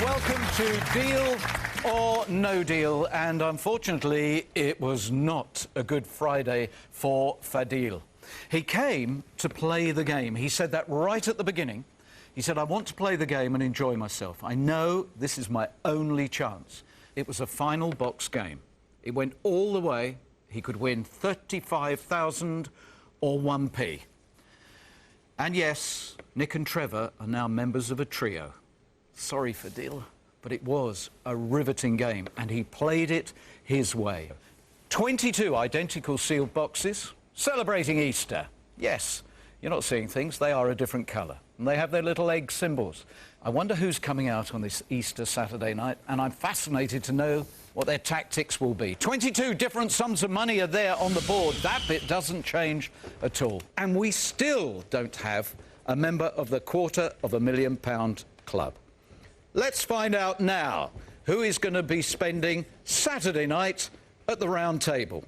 Welcome to Deal or No Deal, and unfortunately it was not a good Friday for Fadil. He came to play the game. He said that right at the beginning. He said, I want to play the game and enjoy myself. I know this is my only chance. It was a final box game. It went all the way. He could win 35,000 or 1p. And yes, Nick and Trevor are now members of a trio. Sorry, Fadil, but it was a riveting game, and he played it his way. 22 identical sealed boxes, celebrating Easter. Yes, you're not seeing things, they are a different colour, and they have their little egg symbols. I wonder who's coming out on this Easter Saturday night, and I'm fascinated to know what their tactics will be. 22 different sums of money are there on the board. That bit doesn't change at all. And we still don't have a member of the £250,000 club. Let's find out now who is going to be spending Saturday night at the round table.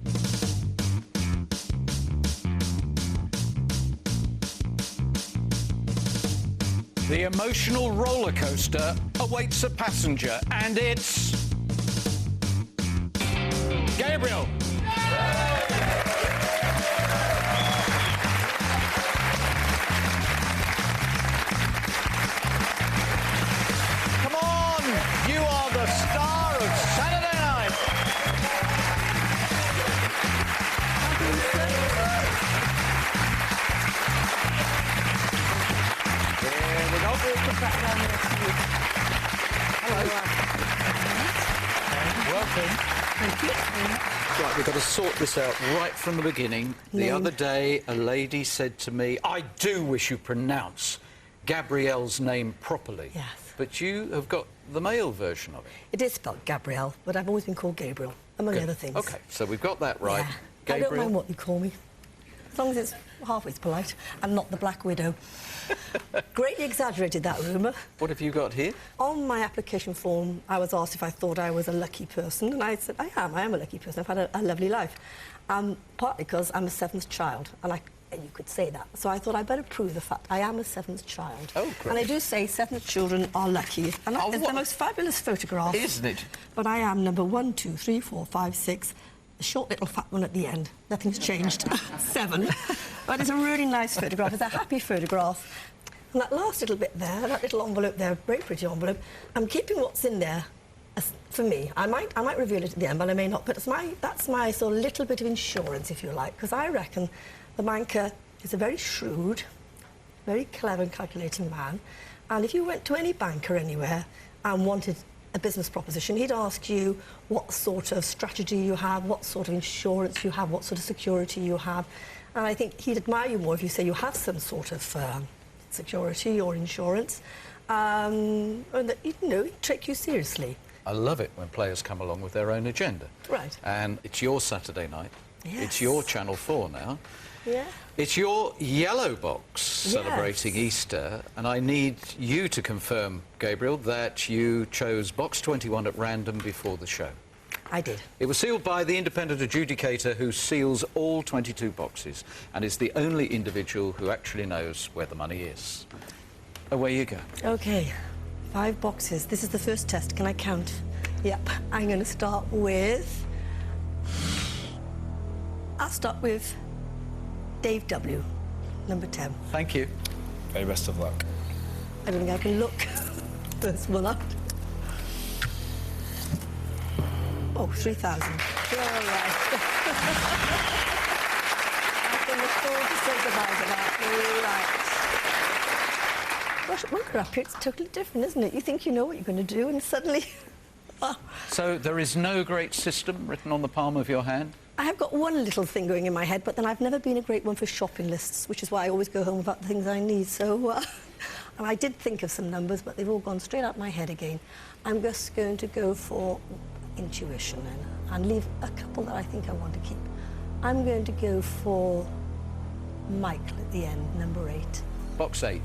The emotional roller coaster awaits a passenger, and it's Gabriel. Come on, you are the star of Saturday night. There we go. Hello. Welcome. Thank you. Right, we've got to sort this out right from the beginning. The other day, a lady said to me, I do wish you pronounce Gabrielle's name properly. Yes. But you have got the male version of it. It is spelled Gabrielle, but I've always been called Gabriel, among other things. OK, so we've got that right. Yeah. Gabriel. I don't mind what you call me, as long as it's halfway polite and not the Black Widow. Greatly exaggerated, that rumour. What have you got here? On my application form, I was asked if I thought I was a lucky person, and I said, I am a lucky person. I've had a lovely life. Partly because I'm a seventh child, and you could say that. So I thought I'd better prove the fact I am a seventh child. Oh, great. And they do say seventh children are lucky. And it's the most fabulous photograph. Isn't it? But I am number 1, 2, 3, 4, 5, 6. A short little fat one at the end. Nothing's changed. 7. But it's a really nice photograph. It's a happy photograph. And that last little bit there, that little envelope there, very pretty envelope, I'm keeping what's in there for me. I might reveal it at the end, but I may not. But that's my sort of little bit of insurance, if you like, because I reckon the banker is a very shrewd, very clever and calculating man. And if you went to any banker anywhere and wanted a business proposition, he'd ask you what sort of strategy you have, what sort of insurance you have, what sort of security you have. And I think he'd admire you more if you say you have some sort of security or insurance, and that, you know, he'd take you seriously. I love it when players come along with their own agenda. Right. And it's your Saturday night. Yes. It's your Channel 4 now. Yeah. It's your yellow box celebrating Easter, and I need you to confirm, Gabriel, that you chose box 21 at random before the show. I did. It was sealed by the independent adjudicator who seals all 22 boxes and is the only individual who actually knows where the money is. Away you go. OK, 5 boxes. This is the first test. Can I count? Yep. I'm going to start with... I'll start with Dave W, number 10. Thank you. Very best of luck. I don't think I can look this one up. Oh, 3,000. All right. I can look forward to say goodbye to that. Right. Gosh, when you're up here, it's totally different, isn't it? You think you know what you're going to do, and suddenly... So there is no great system written on the palm of your hand? I have got one little thing going in my head, but then I've never been a great one for shopping lists, which is why I always go home without the things I need. So, and I did think of some numbers, but they've all gone straight out my head again. I'm just going to go for intuition and leave a couple that I think I want to keep. I'm going to go for Michael at the end, number 8. Box 8.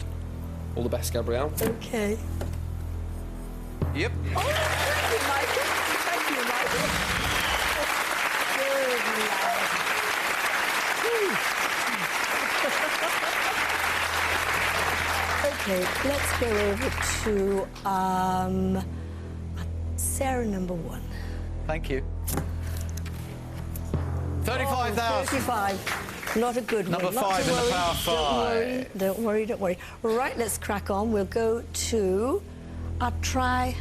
All the best, Gabrielle. OK. Yep. Oh, thank you, Michael. Thank you, Michael. Good lad. OK, let's go over to Sarah, number 1. Thank you. 35,000. 35. Not a good Number one. Not 5 to in the worry. Power 5. Don't worry, don't worry. Right, let's crack on. We'll go to our try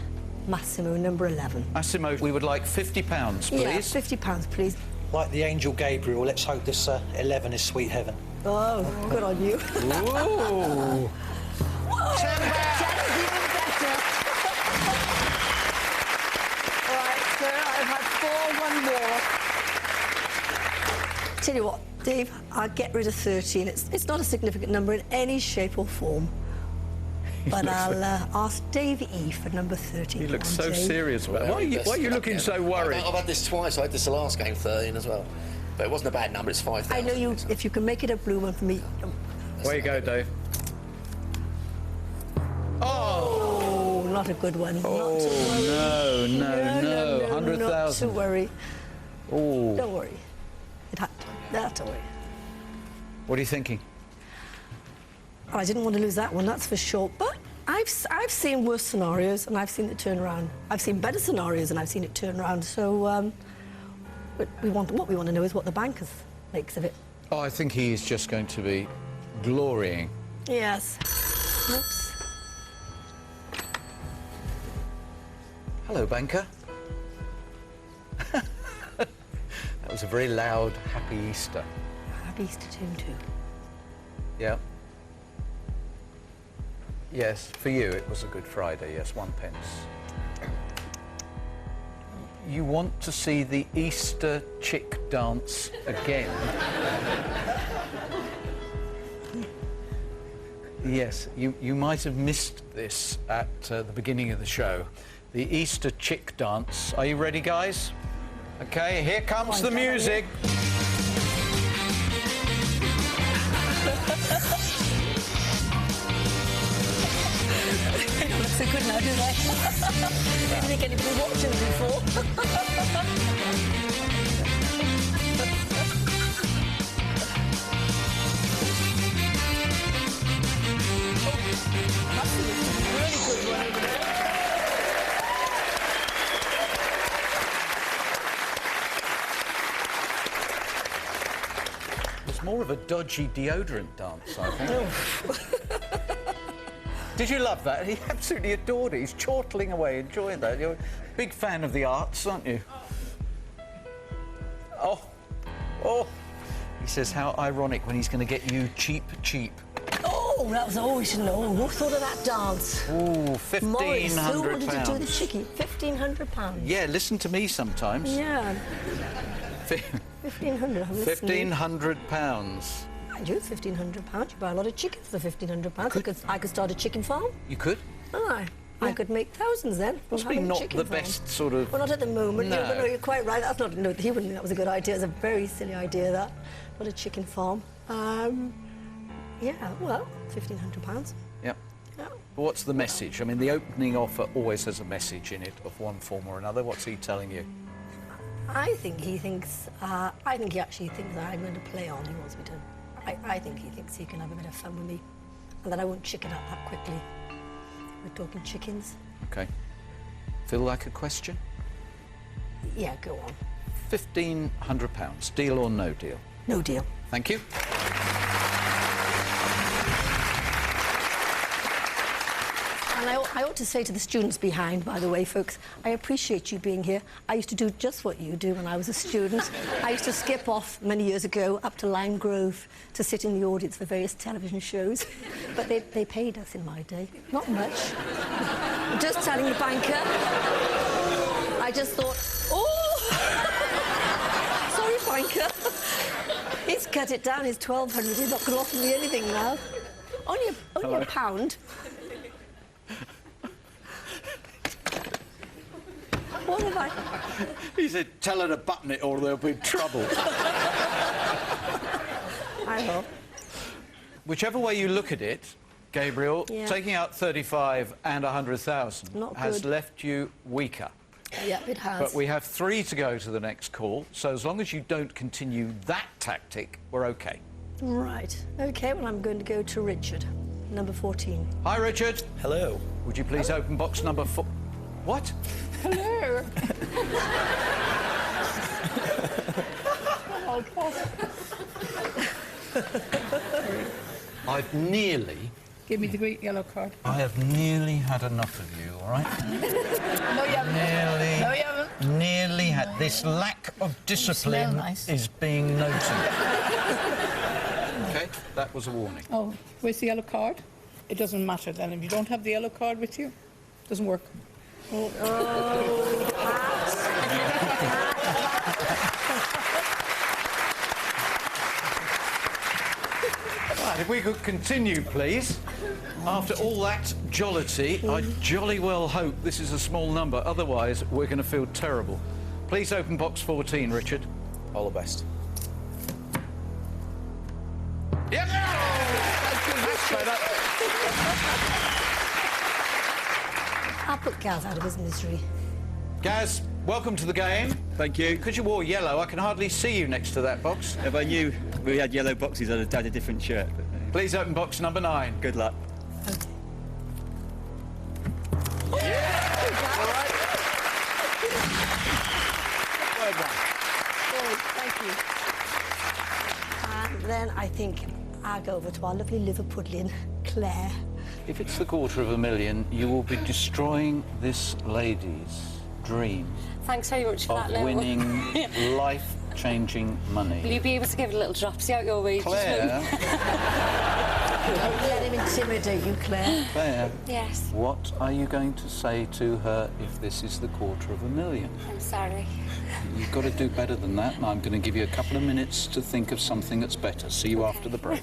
Massimo, number 11. Massimo, we would like £50, please. Yeah, £50, please. Like the angel Gabriel, let's hope this 11 is sweet heaven. Oh, good on you. Ooh. Whoa, 10 is even better. All right, sir, I've had 4, 1 more. Tell you what, Dave, I'll get rid of 13. It's not a significant number in any shape or form. But I'll ask Dave E for number 13. He looks so Dave. serious about it. Why are you looking so worried? I've had this twice. I had this the last game, 13 as well. But it wasn't a bad number, it's 5,000. I know you, if you can make it a blue one for me. Where you go, Dave. Oh! Oh, not a good one. Oh, no. 100,000. Not to worry. Oh. Don't worry. Not to worry. What are you thinking? Oh, I didn't want to lose that one, that's for sure. But I've seen worse scenarios and I've seen it turn around. I've seen better scenarios and I've seen it turn around. So what we want to know is what the bankers makes of it. Oh, I think he is just going to be glorying. Yes. Oops. Hello, banker. That was a very loud, happy Easter. Happy Easter to him too. Yeah. Yes, for you it was a Good Friday, yes, 1 pence. You want to see the Easter chick dance again? Yes, you might have missed this at the beginning of the show. The Easter chick dance. Are you ready, guys? Okay, here comes the music. They don't look so good now, do they? I didn't think anybody watched them before. That's a really good one over there. It's more of a dodgy deodorant dance, I think. Did you love that? He absolutely adored it. He's chortling away, enjoying that. You're a big fan of the arts, aren't you? Oh. He says, how ironic when he's going to get you cheap. Oh, that was all we should know. Who thought of that dance? Ooh, £1,500. Morris, who wanted to do the chickie? £1,500. Yeah, listen to me sometimes. Yeah. 1,500. I'm listening. £1,500. I do £1,500. You buy a lot of chickens for £1,500. I could start a chicken farm. You could? Aye. I could make thousands then. Possibly not the best sort of... Well, not at the moment. No. No, you're quite right. That's not. No, he wouldn't think that was a good idea. It's a very silly idea, that. Not a chicken farm. Yeah, well, £1,500. Yep. Yeah. What's the message? I mean, the opening offer always has a message in it of one form or another. What's he telling you? I think he thinks. I think he actually thinks that I'm going to play on. He wants me to. I think he thinks he can have a bit of fun with me, and that I won't chicken out that quickly. We're talking chickens. OK. Feel like a question? Yeah, go on. £1,500. Deal or no deal? No deal. Thank you. And I ought to say to the students behind, by the way, folks, I appreciate you being here. I used to do just what you do when I was a student. I used to skip off many years ago up to Lime Grove to sit in the audience for various television shows. But they paid us in my day. Not much. I'm just telling the banker. I just thought, oh! Sorry, banker. He's cut it down. It's 1,200. He's not going to offer me anything now. Only a pound. What have I... He said, tell her to button it or there'll be trouble. I hope. Whichever way you look at it, Gabriel, Yeah. taking out 35 and 100,000 Not has good. left you weaker. Yeah, it has. But we have 3 to go to the next call, so as long as you don't continue that tactic, we're OK. Right. OK, well, I'm going to go to Richard, number 14. Hi, Richard. Hello. Would you please open box number 4... What? Hello. Oh, God. I've nearly... Give me the great yellow card. I have nearly had enough of you, all right? No, you haven't. Nearly... No, you haven't. Nearly had... This lack of discipline nice. is being noted. OK, that was a warning. Oh, where's the yellow card? It doesn't matter then. If you don't have the yellow card with you, it doesn't work. Oh. Right, if we could continue, please. After all that jollity, I jolly well hope this is a small number. Otherwise, we're going to feel terrible. Please open box 14, Richard. All the best. Yep! That's better. I'll put Gaz out of his misery. Gaz, welcome to the game. Thank you. Because you wore yellow, I can hardly see you next to that box. If I knew we had yellow boxes, I'd have had a different shirt. But, Please open box number 9. good luck. Well done. Thank you. And then I think I'll go over to our lovely Liverpudlian, Claire. If it's the $250,000, you will be destroying this lady's dream Thanks very much for of that, Lil. winning life-changing money. Will you be able to give it a little drop, see out your wages? Claire, Don't let him intimidate you, Claire. Claire, Yes, what are you going to say to her if this is the $250,000? I'm sorry. You've got to do better than that, and I'm going to give you a couple of minutes to think of something that's better. See you after the break.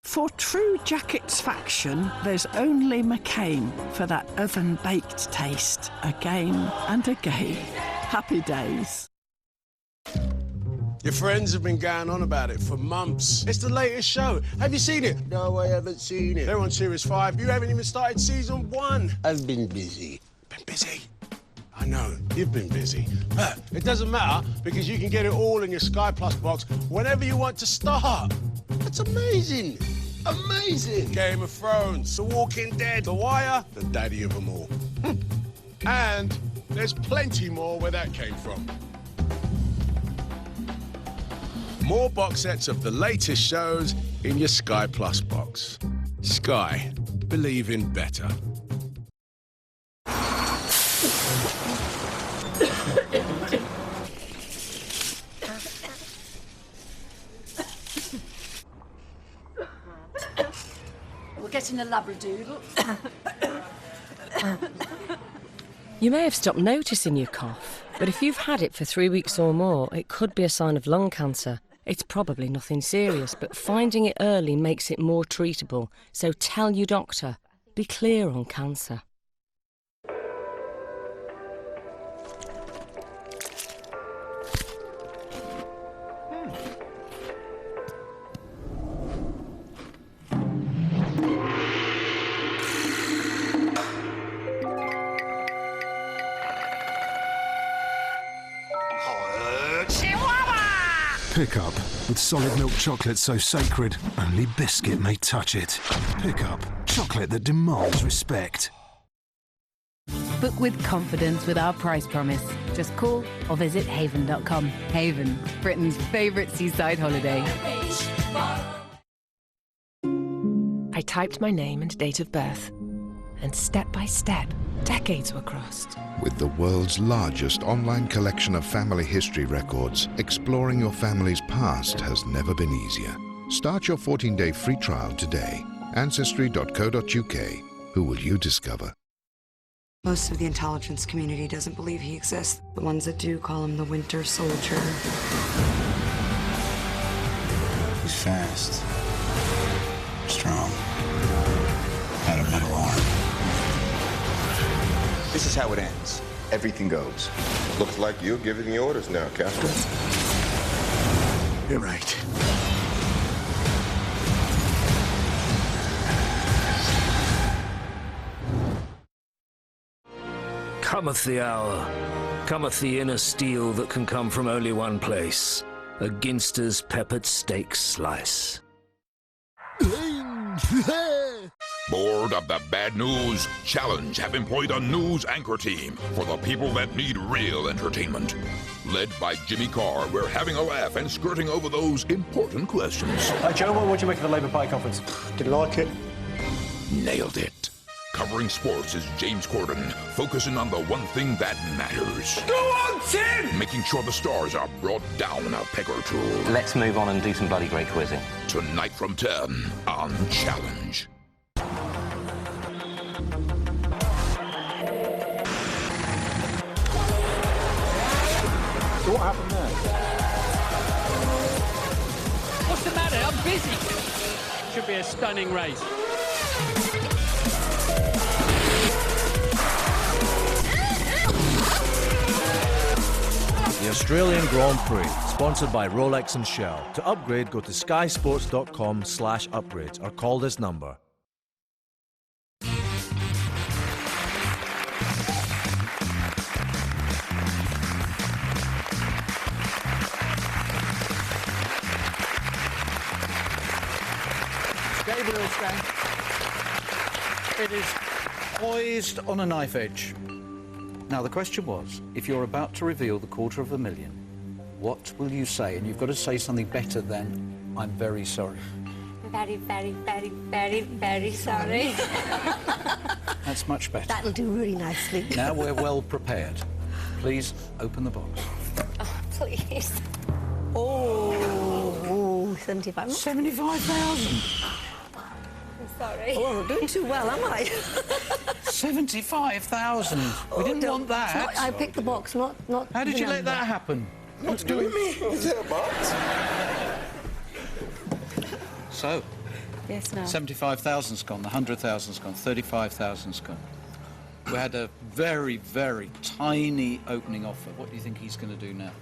For true jacketsfaction, there's only McCain for that oven-baked taste, again and again. Happy days. Your friends have been going on about it for months. It's the latest show. Have you seen it? No, I haven't seen it. They're on Series 5. You haven't even started Season 1. I've been busy. Been busy? I know, you've been busy. But it doesn't matter, because you can get it all in your Sky Plus box whenever you want to start. That's amazing. Amazing. Game of Thrones, The Walking Dead, The Wire, the daddy of them all. And there's plenty more where that came from. More box sets of the latest shows in your Sky Plus box. Sky. Believe in better. We're getting a labradoodle. You may have stopped noticing your cough, but if you've had it for 3 weeks or more, it could be a sign of lung cancer. It's probably nothing serious, but finding it early makes it more treatable. So tell your doctor. Be clear on cancer. Pickup, with solid milk chocolate so sacred, only biscuit may touch it. Pickup, chocolate that demands respect. Book with confidence with our price promise. Just call or visit haven.com. Haven, Britain's favourite seaside holiday. I typed my name and date of birth, and step by step, decades were crossed. With the world's largest online collection of family history records, exploring your family's past has never been easier. Start your 14-day free trial today. Ancestry.co.uk. Who will you discover? Most of the intelligence community doesn't believe he exists. The ones that do call him the Winter Soldier. He's fast, strong, had a metal arm. This is how it ends. Everything goes. Looks like you're giving the orders now, Captain. You're right. Cometh the hour. Cometh the inner steel that can come from only one place. a Ginster's peppered steak slice. Bored of the bad news? Challenge have employed a news anchor team for the people that need real entertainment. Led by Jimmy Carr, we're having a laugh and skirting over those important questions. Hi, Joe, what do you make of the Labour Party conference? Didn't like it. Nailed it. Covering sports is James Corden, focusing on the one thing that matters. Go on, Tim! Making sure the stars are brought down a peg or two. Let's move on and do some bloody great quizzing. Tonight from 10 on Challenge. So what happened there? What's the matter? I'm busy. Should be a stunning race. The Australian Grand Prix, sponsored by Rolex and Shell. To upgrade, go to skysports.com/upgrades or call this number. Gabriel's game. It is poised on a knife edge. Now, the question was, if you're about to reveal the $250,000, what will you say? And you've got to say something better than, I'm very sorry. Very, very, very, very, very sorry. That's much better. That'll do really nicely. Now we're well prepared. Please open the box. Oh, please. Oh, 75. 75,000. I'm sorry. Oh, I'm not doing too well, am I? 75,000. We didn't want that. I picked the box, not. How did you let that happen? What's doing me? Is it a box? So, Yes, no. 75,000's gone, the 100,000's gone, 35,000's gone. We had a very, very tiny opening offer. What do you think he's going to do now?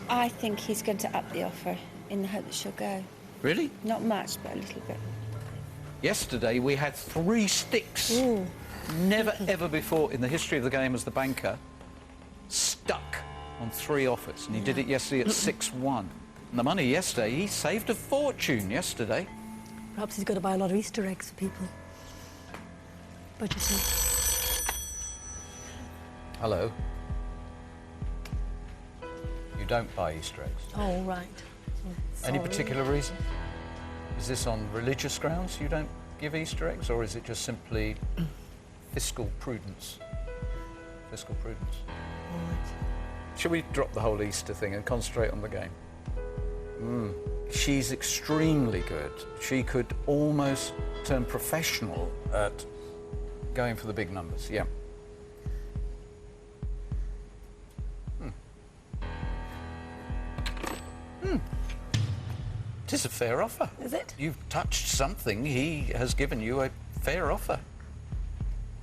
I think he's going to up the offer in the hope that she'll go. Really? Not much, but a little bit. Yesterday we had 3 sticks. Never ever before in the history of the game as the banker stuck on 3 offers, and he did it yesterday at 6-1. And the money yesterday, he saved a fortune yesterday. Perhaps he's got to buy a lot of Easter eggs for people. Budgeting. Hello. You don't buy Easter eggs. Oh, right. Any Sorry. particular reason? Is this on religious grounds you don't give Easter eggs, or is it just simply fiscal prudence? Fiscal prudence. Right. Should we drop the whole Easter thing and concentrate on the game? She's extremely good. She could almost turn professional at going for the big numbers, yeah. It is a fair offer. Is it? You've touched something. He has given you a fair offer.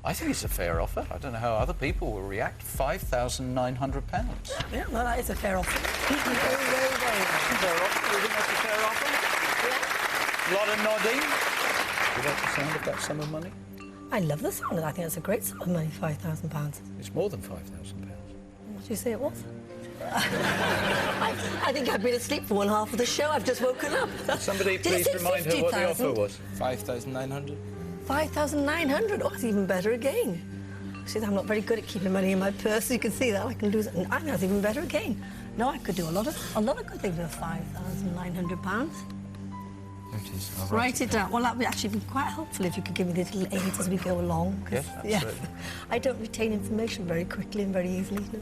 I think it's a fair offer. I don't know how other people will react. £5,900. Yeah, well, that is a fair offer. Very, very, very fair offer. You think that's a fair offer? Yeah. A lot of nodding. You like the sound of that sum of money? I love the sound of that. I think that's a great sum of money, £5,000. It's more than £5,000. What did you say it was? I think I've been asleep for one half of the show. I've just woken up. Somebody Did please remind her what the offer was. 5,900. 5,900. Oh, that's even better again. See, I'm not very good at keeping money in my purse. You can see that. I can lose it. And I think that's even better again. No, I could do a lot of good things with £5,900. There it is. I'll Write it down. Well, that would actually be quite helpful if you could give me these little aids as we go along. Yes, absolutely. I don't retain information very quickly and very easily, no.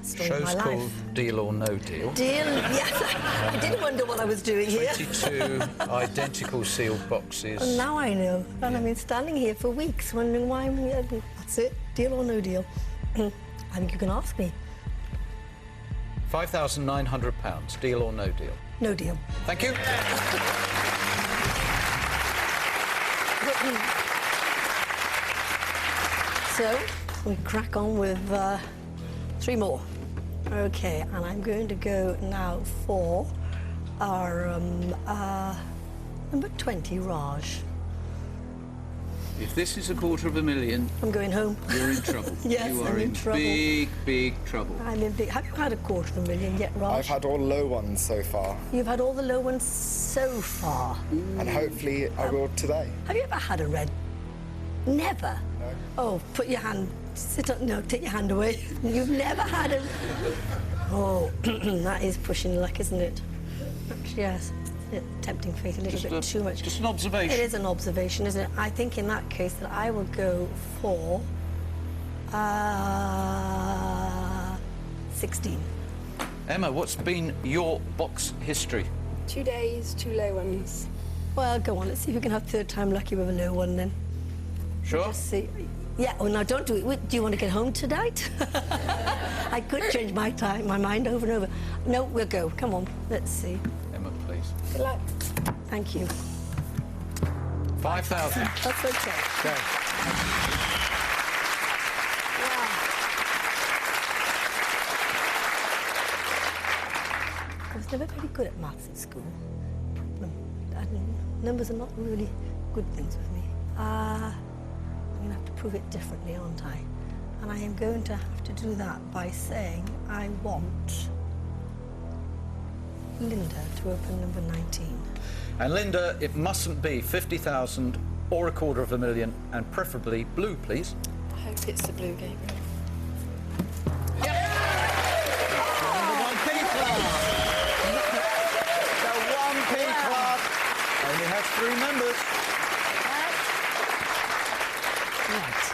Story of Show's my life. called Deal or No Deal. Deal, yes. I did wonder what I was doing here. 22 identical sealed boxes. Well, now I know. And I've been standing here for weeks wondering why that's it. Deal or no deal? I think you can ask me. £5,900. Deal or no deal? No deal. Thank you. So, we crack on with 3 more. Okay, and I'm going to go now for our number 20, Raj. If this is $250,000... I'm going home. You're in trouble. Yes, you are I'm in trouble. big trouble. I'm in big... Have you had $250,000 yet, Raj? I've had all low ones so far. You've had all the low ones so far? And hopefully I will today. Have you ever had a red? Never? No. Oh, put your hand... Sit up... No, take your hand away. You've never had a... Oh, that is pushing luck, isn't it? Yes. Tempting fate a little bit too much. Just an observation. It is an observation, isn't it? I think in that case that I will go for 16. Emma, what's been your box history? 2 days, 2 low ones. Well, go on. Let's see if we can have third time lucky with a low one then. Sure. Just see. Yeah. Oh, now don't do it. Do you want to get home tonight? I could change my mind over and over. No, we'll go. Come on. Let's see. Emma, please. Good luck. Thank you. 5,000. That's okay. Go. I was never very good at maths at school. Numbers are not really good things with me. I'm going to have to prove it differently, aren't I? And I am going to have to do that by saying I want Linda to open number 19. And Linda, it mustn't be 50,000 or $250,000, and preferably blue, please. I hope it's the blue, Gabriel. Only has 3 members. Right.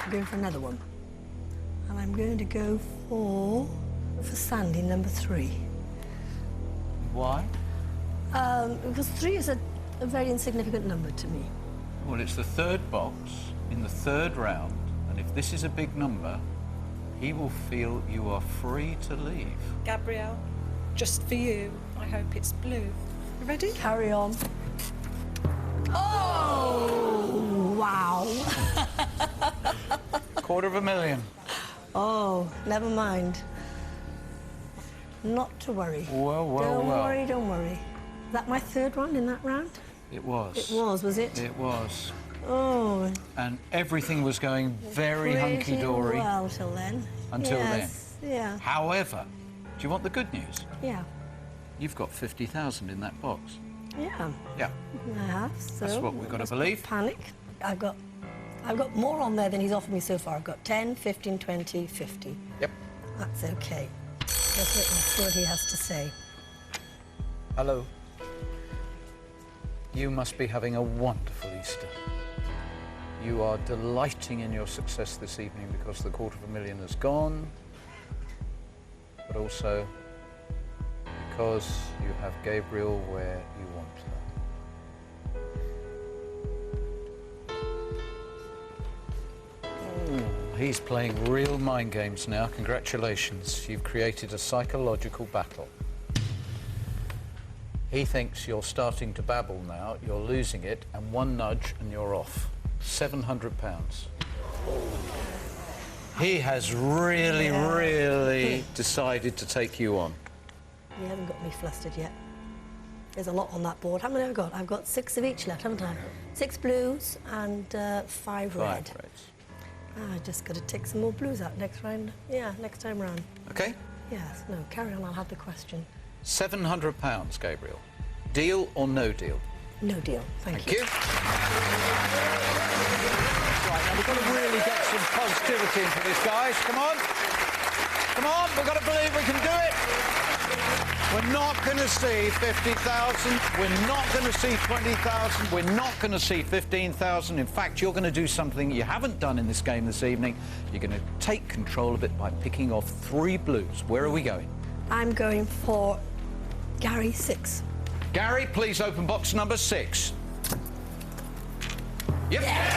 I'm going for another one. And I'm going to go for Sandy, number 3. Why? Because 3 is a very insignificant number to me. Well, it's the 3rd box in the 3rd round, and if this is a big number, he will feel you are free to leave. Gabriel, just for you, I hope it's blue. You ready? Carry on. Oh, wow. $250,000. Oh, never mind. Not to worry. Don't worry, don't worry. Is that my 3rd round in that round? It was. It was it? It was. Oh. And everything was going very hunky-dory. Well, till then. Until then. Yeah. However, do you want the good news? Yeah. You've got 50,000 in that box. Yeah. Yeah. I have, so... That's what we've got to believe. Panic. I've got more on there than he's offered me so far. I've got 10, 15, 20, 50. Yep. That's okay. Just let me see what he has to say. Hello. You must be having a wonderful Easter. You are delighting in your success this evening because the $250,000 has gone, but also because you have Gabriel where you want her. He's playing real mind games now. Congratulations. You've created a psychological battle. He thinks you're starting to babble now, you're losing it, and one nudge and you're off. £700. He has really decided to take you on. He hasn't got me flustered yet. There's a lot on that board. How many have I got? I've got 6 of each left, haven't I? 6 blues and 5 red. 5 reds. I just got to take some more blues out next round. Yeah, next time round. Okay. Yes, no, carry on, I'll have the question. £700, Gabriel. Deal or no deal? No deal, thank you. Right, now we've got to really get some positivity into this, guys. Come on. Come on, we've got to believe we can do it. We're not going to see 50,000. We're not going to see 20,000. We're not going to see 15,000. In fact, you're going to do something you haven't done in this game this evening. You're going to take control of it by picking off 3 blues. Where are we going? I'm going for Gary 6. Gary, please open box number 6. Yep. Yeah.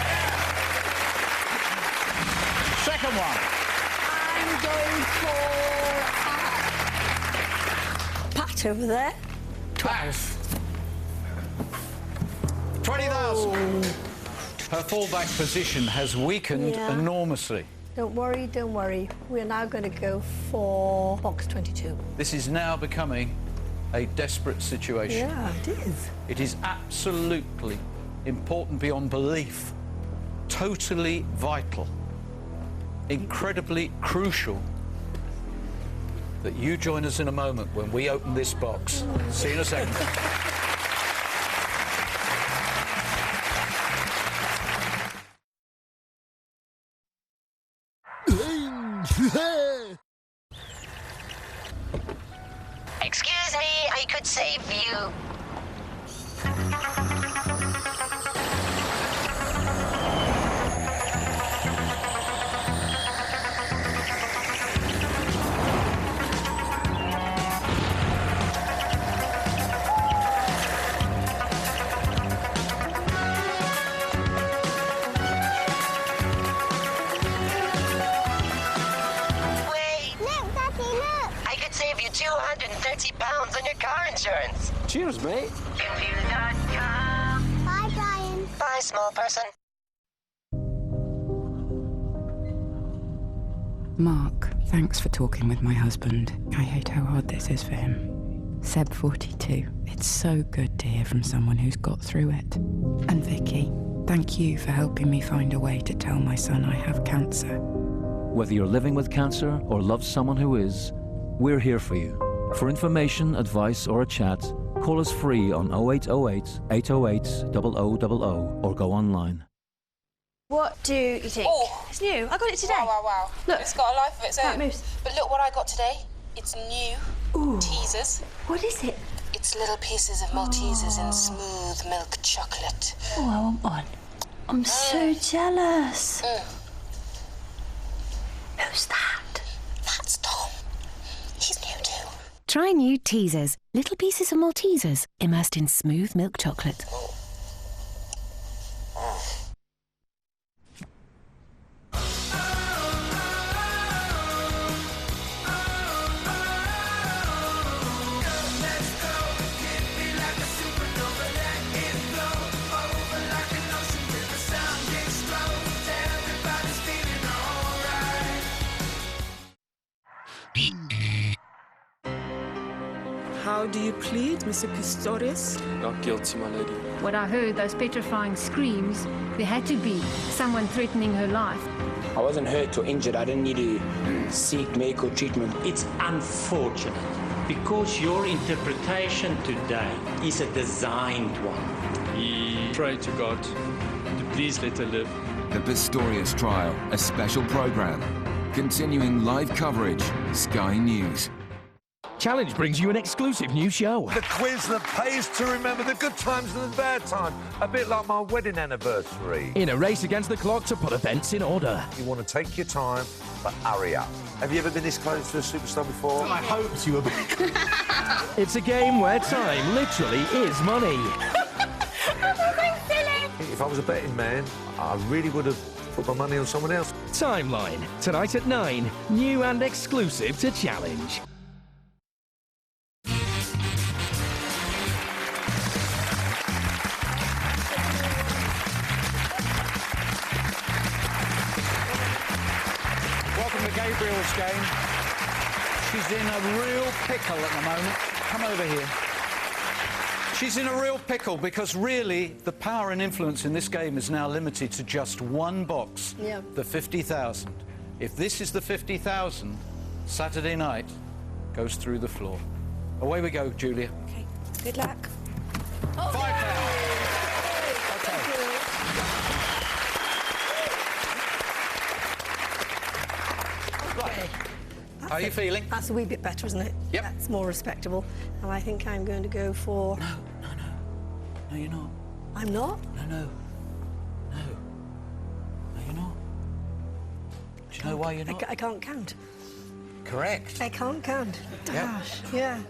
Second one. I'm going for Pat over there. 12. 20,000. Her fallback position has weakened enormously. Don't worry, don't worry. We're now going to go for box 22. This is now becoming a desperate situation. Yeah, it is. It is absolutely important beyond belief totally vital, incredibly crucial that you join us in a moment when we open this box. See you in a second. Excuse me, I could save you. £230 on your car insurance. Cheers, mate. Bye, Brian. Bye, small person. Mark, thanks for talking with my husband. I hate how hard this is for him. Seb, 42. It's so good to hear from someone who's got through it. And Vicky, thank you for helping me find a way to tell my son I have cancer. Whether you're living with cancer or love someone who is, we're here for you. For information, advice, or a chat, call us free on 0808 808 0000 or go online. What do you think? Oh, it's new. I got it today. Wow. Look, it's got a life of its own. moves. But look what I got today. It's new teasers. What is it? It's little pieces of Maltesers in smooth milk chocolate. Oh, I want one. I'm so jealous. Who's that? That's Tom. He's new too. Try new teasers. Little pieces of Maltesers immersed in smooth milk chocolate. How do you plead, Mr. Pistorius? Not guilty, my lady. When I heard those petrifying screams, there had to be someone threatening her life. I wasn't hurt or injured. I didn't need to seek medical treatment. It's unfortunate because your interpretation today is a designed one. He prayed to God to please let her live. The Pistorius Trial, a special program. Continuing live coverage, Sky News. Challenge brings you an exclusive new show. The quiz that pays to remember the good times and the bad times. A bit like my wedding anniversary. In a race against the clock to put events in order. You want to take your time, but hurry up. Have you ever been this close to a superstar before? I hoped you were. It's a game where time literally is money. If I was a betting man, I really would have put my money on someone else. Timeline, tonight at 9, new and exclusive to Challenge. Welcome to Gabriel's game. She's in a real pickle at the moment. Come over here. She's in a real pickle because really the power and influence in this game is now limited to just one box, the 50,000. If this is the 50,000, Saturday night goes through the floor. Away we go, Julia. Okay, good luck. Oh, How are you feeling? That's a wee bit better, isn't it? Yep. That's more respectable. And I think I'm going to go for... No, you're not. I'm not? No, you're not. Do you know why you're not? I can't count. Correct. I can't count. Yep. Gosh, yeah.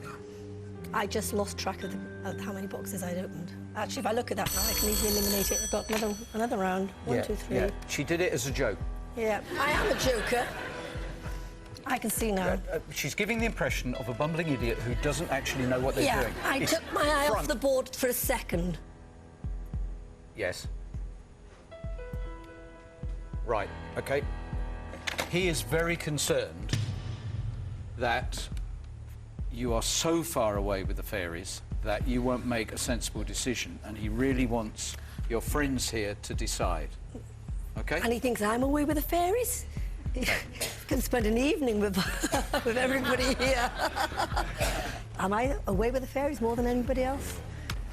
I just lost track of how many boxes I'd opened. Actually, if I look at that now, I can easily eliminate it. I've got another round. One, two, three. Yeah. She did it as a joke. Yeah, I am a joker. I can see now. She's giving the impression of a bumbling idiot who doesn't actually know what they're doing. I took my eye off the board for a second. Yes. Right, OK. He is very concerned that you are so far away with the fairies that you won't make a sensible decision, and he really wants your friends here to decide. OK? And he thinks I'm away with the fairies. He can spend an evening with, with everybody here. Am I away with the fairies more than anybody else?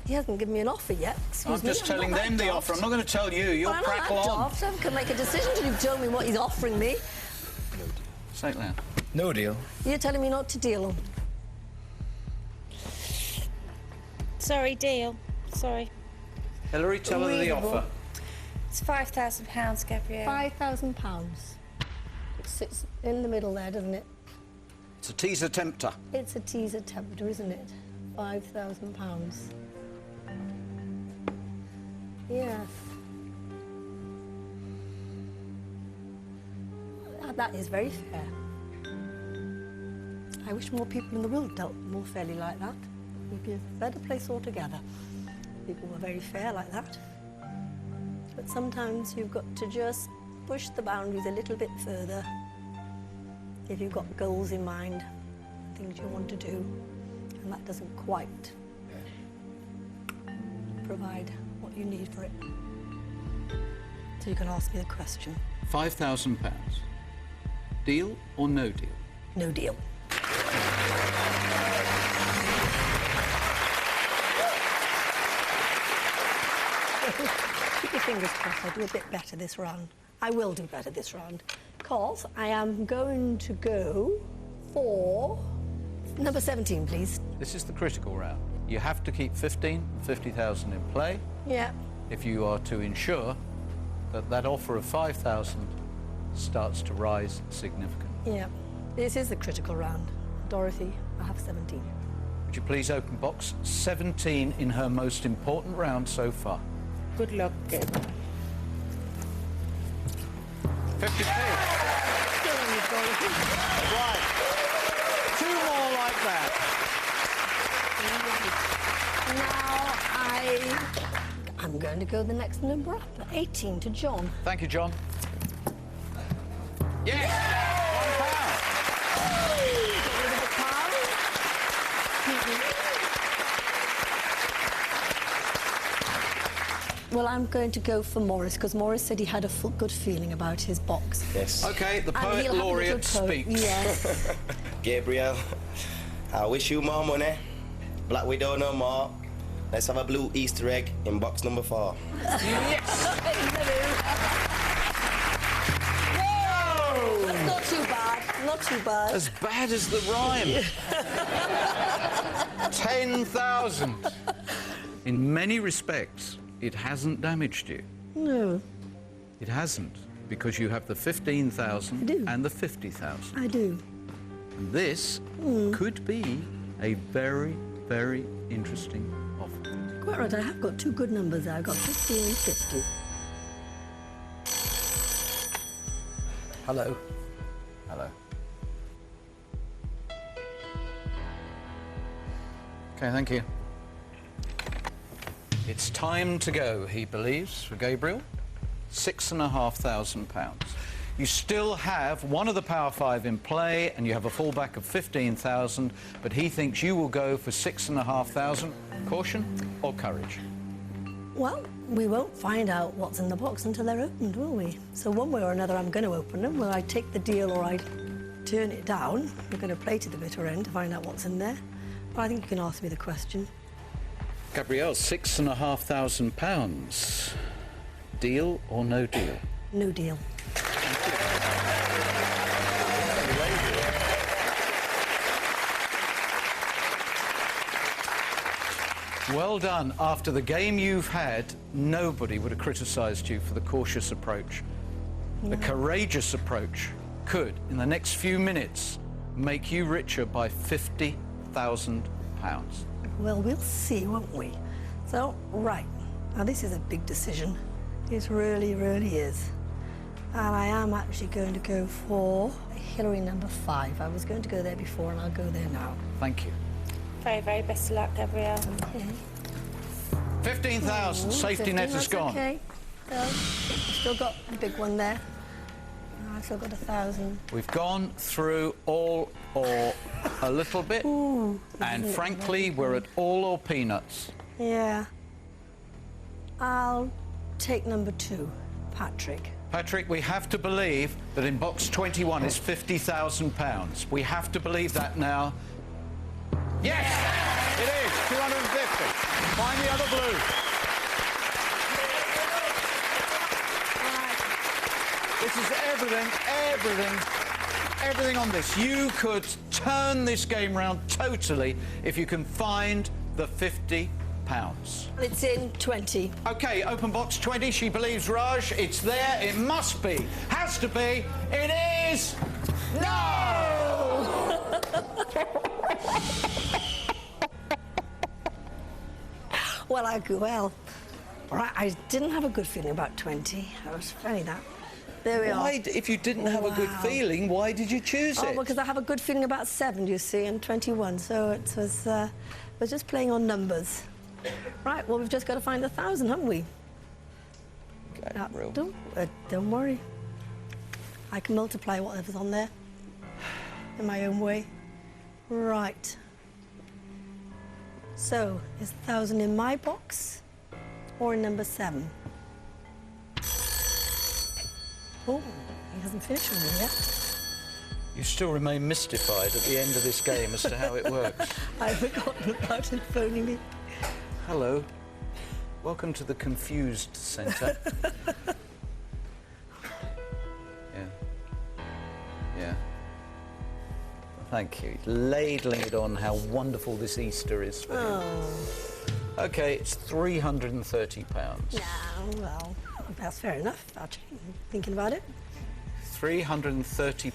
He hasn't given me an offer yet. Excuse me. I'm just telling them the offer. I'm not going to tell you. You'll crackle on. I can make a decision till you've told me what he's offering me. Say it loud. No deal. You're telling me not to deal. Sorry, deal. Sorry. Hilary, tell her the offer. It's £5,000, Gabriel. £5,000. It sits in the middle there, doesn't it? It's a teaser tempter. It's a teaser tempter, isn't it? £5,000. Yes. That is very fair. I wish more people in the world dealt more fairly like that. It would be a better place altogether. People were very fair like that. But sometimes you've got to just push the boundaries a little bit further if you've got goals in mind, things you want to do, and that doesn't quite provide what you need for it. So you can ask me the question. £5,000. Deal or no deal? No deal. Keep your fingers crossed. I'll do a bit better this round. I will do better this round, because I am going to go for number 17, please. This is the critical round. You have to keep 15 and 50,000 in play. Yeah. If you are to ensure that that offer of 5,000 starts to rise significantly. Yeah. This is the critical round. Dorothy, I have 17. Would you please open box 17 in her most important round so far? Good luck, Gabriel. 52. Right. Two more like that. Now I'm going to go the next number up, 18 to John. Thank you, John. Yes! Well, I'm going to go for Morris, because Morris said he had a good feeling about his box. Yes. OK, the poet laureate speaks. Yes. Gabriel, I wish you more money. Black Widow no more. Let's have a blue Easter egg in box number 4. Yes! Whoa! That's not too bad. Not too bad. As bad as the rhyme. 10,000. In many respects, it hasn't damaged you. No. It hasn't, because you have the 15,000 and the 50,000. I do. And this could be a very, very interesting offer. Quite right, I have got two good numbers there. I've got 50 and 50. Hello. Hello. OK, thank you. It's time to go, he believes, for Gabriel. £6,500. You still have one of the Power 5 in play, and you have a fallback of 15,000, but he thinks you will go for 6,500. Caution or courage? Well, we won't find out what's in the box until they're opened, will we? So one way or another, I'm going to open them. Whether I take the deal or I turn it down, we're going to play to the bitter end to find out what's in there. But I think you can ask me the question. Gabrielle, £6,500. Deal or no deal? No deal. Well done. After the game you've had, nobody would have criticised you for the cautious approach. No. The courageous approach could, in the next few minutes, make you richer by £50,000. Well, we'll see, won't we? So, right. Now, this is a big decision. It really, really is. And I am actually going to go for Hilary number 5. I was going to go there before, and I'll go there now. Thank you. Very, very best of luck, Gabriel. Okay. 15,000. Safety net is gone. Okay. Still got the big one there. I've still got 1,000. We've gone through all or a little bit. Ooh, and frankly, we're at all or peanuts. Yeah. I'll take number 2, Patrick. Patrick, we have to believe that in box 21 is £50,000. We have to believe that now. Yes! It is 250. Find the other blue. This is everything on this. You could turn this game round totally if you can find the £50. It's in 20. OK, open box 20. She believes Raj. It's there. It must be. Has to be. It is... No! Well, right, I didn't have a good feeling about 20. I was funny that. There we are. If you didn't have a good feeling, why did you choose it? Oh, because I have a good feeling about 7, you see, and 21, so it was... we're just playing on numbers. Right, well, we've just got to find 1,000, haven't we? Gabriel. Don't worry. I can multiply whatever's on there in my own way. Right. So, is 1,000 in my box or in number 7? Oh, he hasn't finished with me yet. You still remain mystified at the end of this game as to how it works. I've forgotten about it phoning me. Hello. Welcome to the Confused Centre. Yeah. Thank you. Ladling it on how wonderful this Easter is for him. OK, it's £330. Yeah, well, that's fair enough, actually, thinking about it. £330.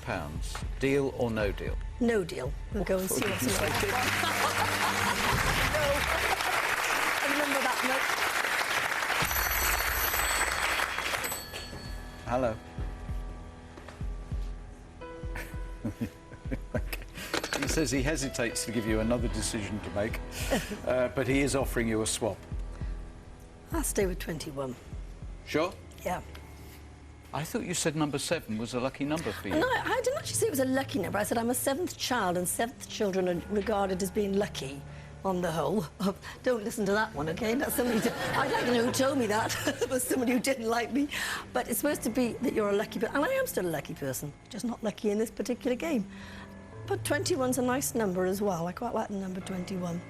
Deal or no deal? No deal. We'll go and see what's in the box. No. I remember that much. Hello. He says he hesitates to give you another decision to make, but he is offering you a swap. I'll stay with 21. Sure? Yeah. I thought you said number 7 was a lucky number for you. No, I didn't actually say it was a lucky number. I said I'm a 7th child, and 7th children are regarded as being lucky on the whole. Don't listen to that one, OK? That's somebody... I'd like to know who told me that. It was somebody who didn't like me. But it's supposed to be that you're a lucky person. And I am still a lucky person, just not lucky in this particular game. But 21's a nice number as well. I quite like the number 21.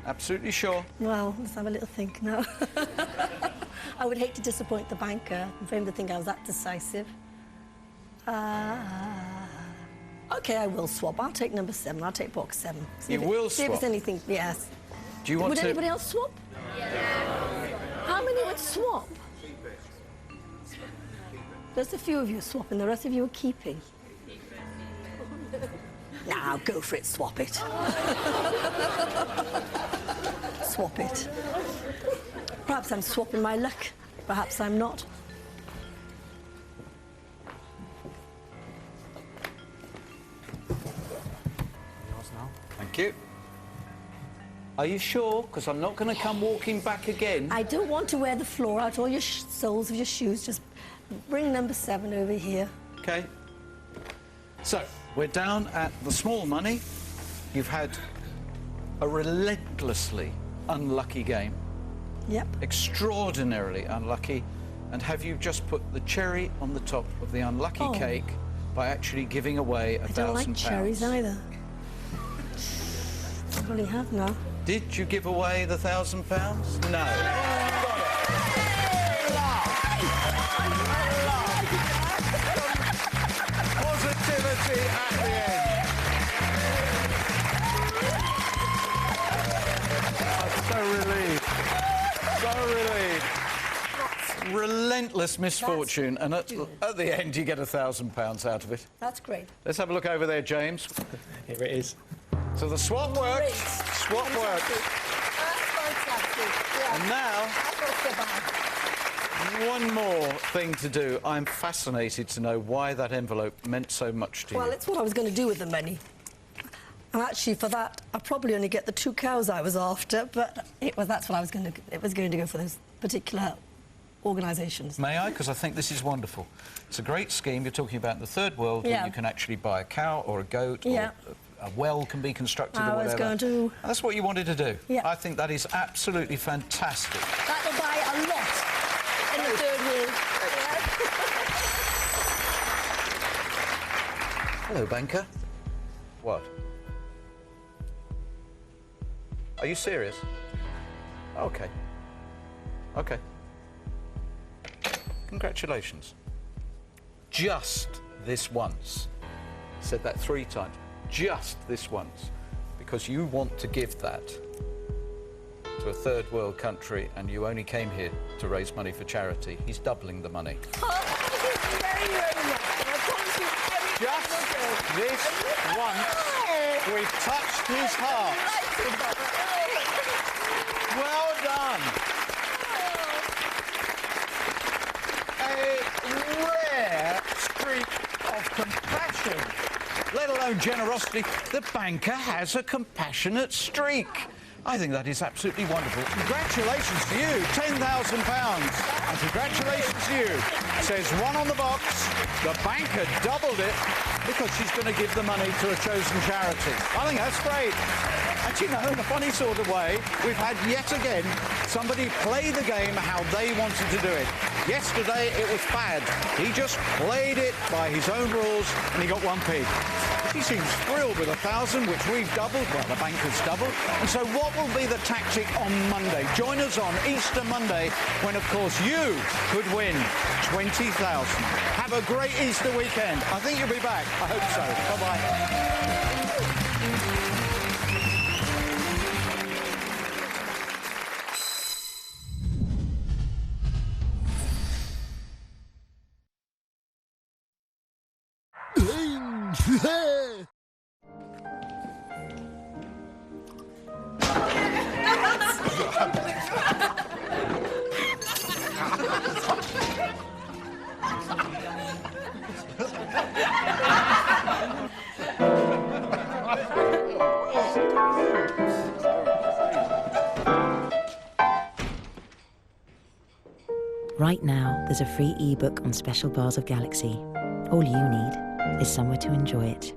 Absolutely sure. Well, let's have a little think now. I would hate to disappoint the banker and for him to think I was that decisive. OK, I will swap. I'll take number 7. I'll take box 7. You will swap? See if it's anything... Yes. Do you want Would anybody else swap? Yeah. How many would swap? There's a few of you swapping. The rest of you are keeping. Now, go for it. Swap it. Swap it. Perhaps I'm swapping my luck. Perhaps I'm not. Thank you. Are you sure? Because I'm not going to come walking back again. I don't want to wear the floor out, all your soles of your shoes. Just bring number 7 over here. OK. So, we're down at the small money. You've had a relentlessly unlucky game. Yep. Extraordinarily unlucky. And have you just put the cherry on the top of the unlucky cake by actually giving away £1,000? I don't like cherries either. I probably have now. Did you give away the £1,000? No. Positivity at the end. So relieved. So relieved. Relentless misfortune, and at the end you get £1,000 out of it. That's great. Let's have a look over there, James. Here it is. So the swap worked. Swap worked. Fantastic. Yeah. And now, one more thing to do. I'm fascinated to know why that envelope meant so much to you. Well, it's what I was going to do with the money. And actually, for that, I probably only get the 2 cows I was after, but that's what I was going to... It was going to go for those particular organisations. May I? Because I think this is wonderful. It's a great scheme. You're talking about the third world where you can actually buy a cow or a goat or a well can be constructed or whatever. I was going to... And that's what you wanted to do. Yeah. I think that is absolutely fantastic. That'll buy a lot in the third world. Hello, banker. What? Are you serious? Okay. Okay. Congratulations. Just this once. Said that 3 times. Just this once. Because you want to give that to a third world country and you only came here to raise money for charity. He's doubling the money. Very, very much. Just this once, we've touched his heart. Well done. A rare streak of compassion, let alone generosity. The banker has a compassionate streak. I think that is absolutely wonderful. Congratulations to you, £10,000. And congratulations to you. It says 1 on the box. The banker doubled it because she's going to give the money to a chosen charity. I think that's great. And you know, in a funny sort of way, we've had yet again somebody play the game how they wanted to do it. Yesterday, it was Fad. He just played it by his own rules and he got 1p. He seems thrilled with 1,000, which we've doubled. Well, the banker's doubled. And so what will be the tactic on Monday? Join us on Easter Monday when, of course, you could win 20,000. Have a great Easter weekend. I think you'll be back. I hope so. Bye-bye. Right now, there's a free ebook on Special Bars of Galaxy. All you need is somewhere to enjoy it.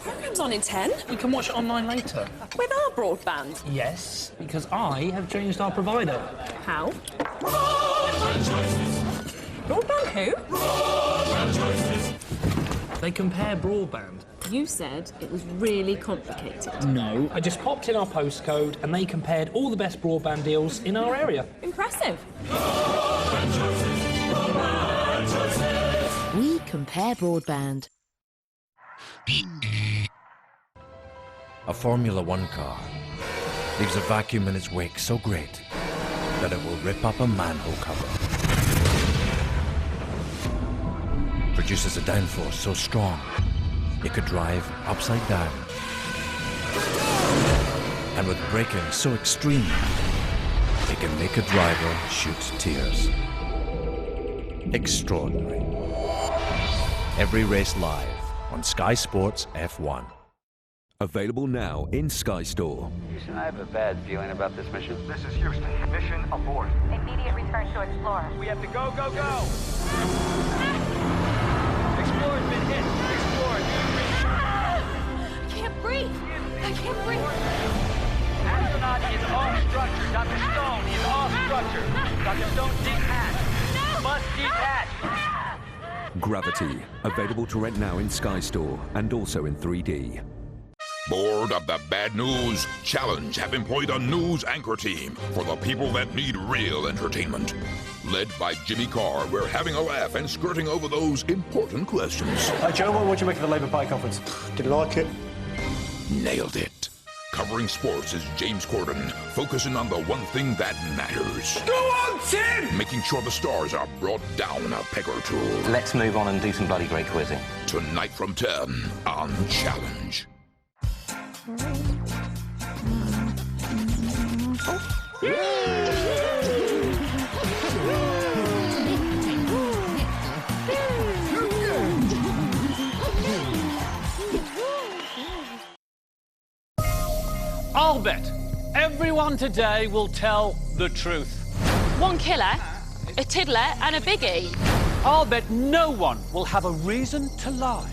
Programme's on in 10. We can watch it online later. With our broadband? Yes, because I have changed our provider. How? Broadband who? They compare broadband. You said it was really complicated. No, I just popped in our postcode and they compared all the best broadband deals in our area. Impressive. We compare broadband. A Formula One car leaves a vacuum in its wake so great that it will rip up a manhole cover. Produces a downforce so strong it could drive upside down. And with braking so extreme, it can make a driver shoot tears. Extraordinary. Every race live on Sky Sports F1. Available now in Sky Store. Houston, I have a bad feeling about this mission. This is Houston. Mission abort. Immediate return to Explorer. We have to go, go, go! Explorer's been hit. Explorer, I can't breathe. I can't breathe. Astronaut is off structure. Dr. Stone is off structure. Dr. Stone, detach. No. Must detach. Gravity. Available to rent now in Sky Store and also in 3D. Bored of the bad news? Challenge have employed a news anchor team for the people that need real entertainment. Led by Jimmy Carr, we're having a laugh and skirting over those important questions. Hi, Joe, what do you make of the Labour Party conference? Didn't like it. Nailed it. Covering sports is James Corden, focusing on the one thing that matters. Go on, Tim! Making sure the stars are brought down a peg or two. Let's move on and do some bloody great quizzing. Tonight from 10 on Challenge. I'll bet everyone today will tell the truth. One killer, a tiddler and a biggie. I'll bet no one will have a reason to lie.